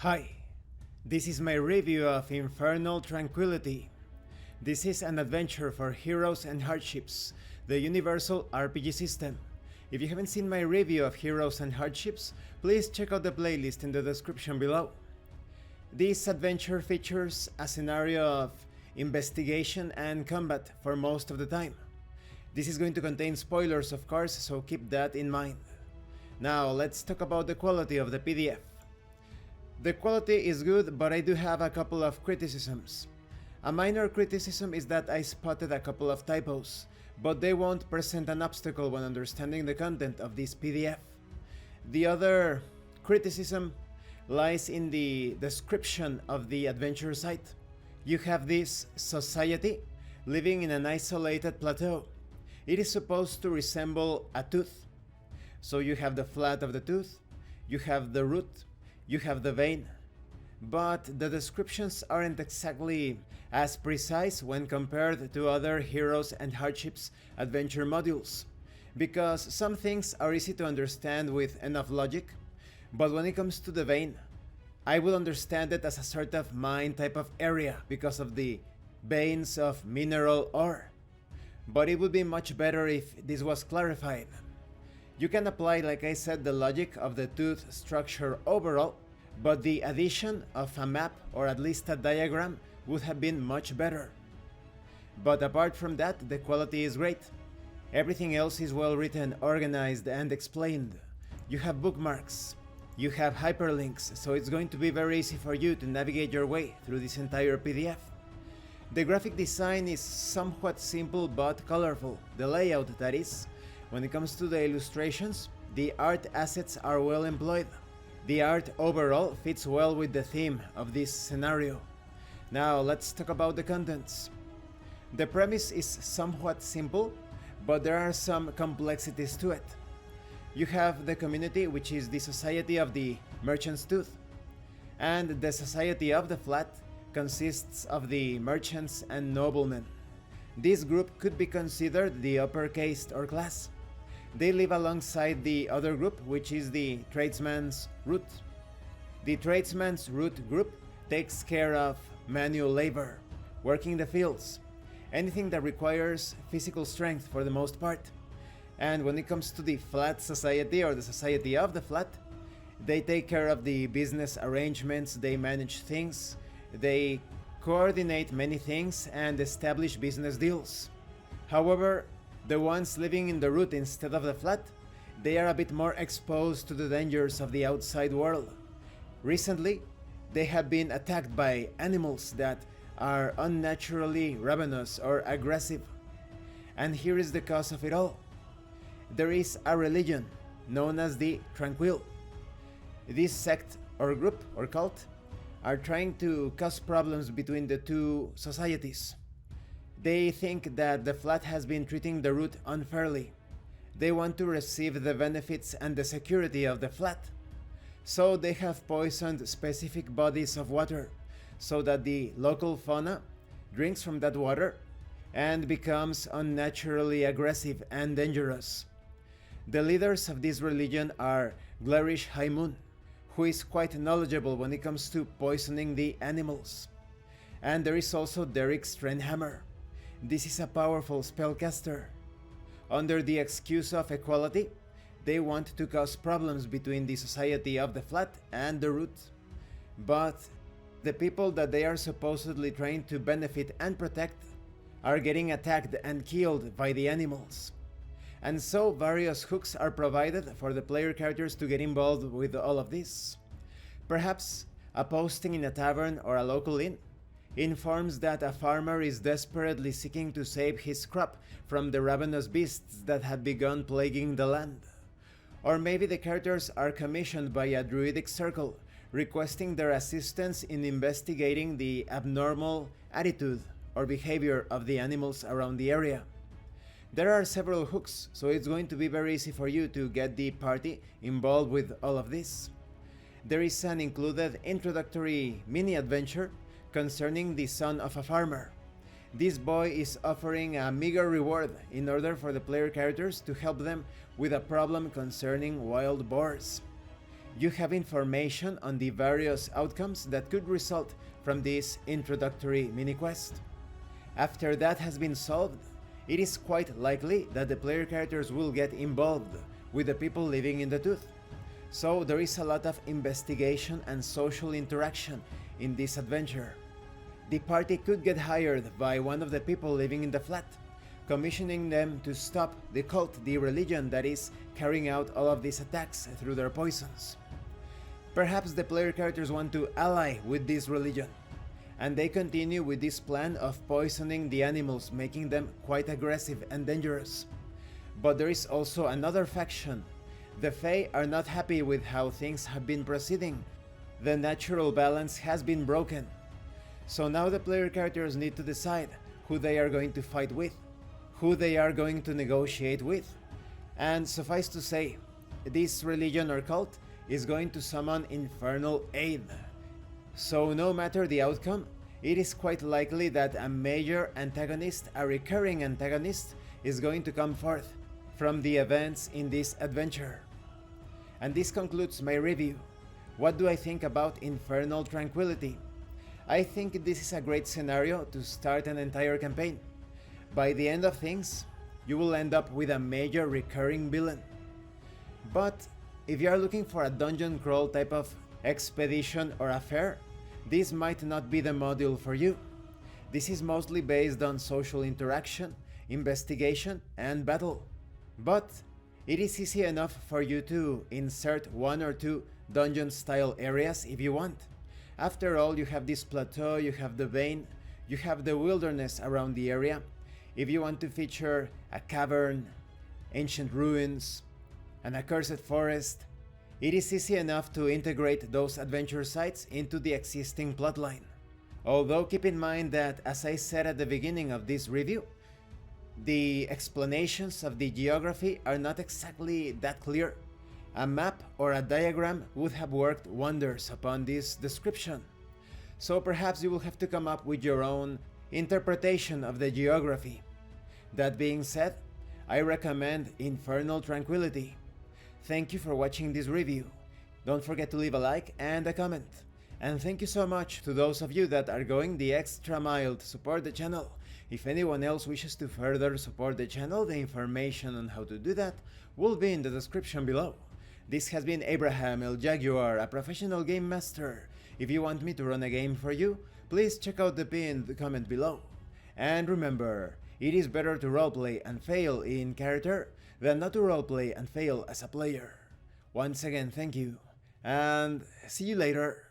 Hi, this is my review of Infernal Tranquility. This is an adventure for Heroes and Hardships, the universal RPG system. If you haven't seen my review of Heroes and Hardships, please check out the playlist in the description below. This adventure features a scenario of investigation and combat for most of the time. This is going to contain spoilers, of course, so keep that in mind. Now let's talk about the quality of the PDF. The quality is good, but I do have a couple of criticisms. A minor criticism is that I spotted a couple of typos, but they won't present an obstacle when understanding the content of this PDF. The other criticism lies in the description of the adventure site. You have this society living in an isolated plateau. It is supposed to resemble a tooth. So you have the flat of the tooth, you have the root, you have the vein, but the descriptions aren't exactly as precise when compared to other Heroes and Hardships adventure modules, because some things are easy to understand with enough logic, but when it comes to the vein, I will understand it as a sort of mine type of area because of the veins of mineral ore. But it would be much better if this was clarified. You can apply, like I said, the logic of the tooth structure overall, but the addition of a map or at least a diagram would have been much better. But apart from that, the quality is great. Everything else is well written, organized and explained. You have bookmarks, you have hyperlinks, so it's going to be very easy for you to navigate your way through this entire PDF. The graphic design is somewhat simple but colorful, the layout that is. When it comes to the illustrations, the art assets are well employed. The art overall fits well with the theme of this scenario. Now let's talk about the contents. The premise is somewhat simple, but there are some complexities to it. You have the community, which is the Society of the Merchant's Tooth, and the Society of the Flat consists of the merchants and noblemen. This group could be considered the upper caste or class. They live alongside the other group, which is the Tradesman's Root. The Tradesman's Root group takes care of manual labor, working the fields, anything that requires physical strength for the most part. And when it comes to the Flat Society or the Society of the Flat, they take care of the business arrangements, they manage things, they coordinate many things and establish business deals. However, the ones living in the root instead of the flat, they are a bit more exposed to the dangers of the outside world. Recently, they have been attacked by animals that are unnaturally ravenous or aggressive. And here is the cause of it all. There is a religion known as the Tranquil. This sect or group or cult are trying to cause problems between the two societies. They think that the flat has been treating the root unfairly. They want to receive the benefits and the security of the flat. So they have poisoned specific bodies of water so that the local fauna drinks from that water and becomes unnaturally aggressive and dangerous. The leaders of this religion are Glarish High Moon, who is quite knowledgeable when it comes to poisoning the animals. And there is also Derek Strandhammer. This is a powerful spellcaster. Under the excuse of equality, they want to cause problems between the Society of the Flat and the Root. But the people that they are supposedly trying to benefit and protect are getting attacked and killed by the animals. And so various hooks are provided for the player characters to get involved with all of this. Perhaps a posting in a tavern or a local inn informs that a farmer is desperately seeking to save his crop from the ravenous beasts that had begun plaguing the land. Or maybe the characters are commissioned by a druidic circle, requesting their assistance in investigating the abnormal attitude or behavior of the animals around the area. There are several hooks, so it's going to be very easy for you to get the party involved with all of this. There is an included introductory mini-adventure concerning the son of a farmer. This boy is offering a meager reward in order for the player characters to help them with a problem concerning wild boars. You have information on the various outcomes that could result from this introductory mini-quest. After that has been solved, it is quite likely that the player characters will get involved with the people living in the tooth. So there is a lot of investigation and social interaction in this adventure. The party could get hired by one of the people living in the flat, commissioning them to stop the cult, the religion that is carrying out all of these attacks through their poisons. Perhaps the player characters want to ally with this religion, and they continue with this plan of poisoning the animals, making them quite aggressive and dangerous. But there is also another faction. The Fae are not happy with how things have been proceeding. The natural balance has been broken. So now the player characters need to decide who they are going to fight with, who they are going to negotiate with. And suffice to say, this religion or cult is going to summon infernal aid. So no matter the outcome, it is quite likely that a major antagonist, a recurring antagonist, is going to come forth from the events in this adventure. And this concludes my review. What do I think about Infernal Tranquility? I think this is a great scenario to start an entire campaign. By the end of things, you will end up with a major recurring villain. But if you are looking for a dungeon crawl type of expedition or affair, this might not be the module for you. This is mostly based on social interaction, investigation, and battle. But it is easy enough for you to insert one or two dungeon-style areas if you want. After all, you have this plateau, you have the vein, you have the wilderness around the area. If you want to feature a cavern, ancient ruins, an accursed forest, it is easy enough to integrate those adventure sites into the existing plotline. Although keep in mind that, as I said at the beginning of this review, the explanations of the geography are not exactly that clear. A map or a diagram would have worked wonders upon this description. So perhaps you will have to come up with your own interpretation of the geography. That being said, I recommend Infernal Tranquility. Thank you for watching this review. Don't forget to leave a like and a comment. And thank you so much to those of you that are going the extra mile to support the channel. If anyone else wishes to further support the channel, the information on how to do that will be in the description below. This has been Abraham El Jaguar, a professional game master. If you want me to run a game for you, please check out the pinned comment below. And remember, it is better to roleplay and fail in character than not to roleplay and fail as a player. Once again, thank you, and see you later.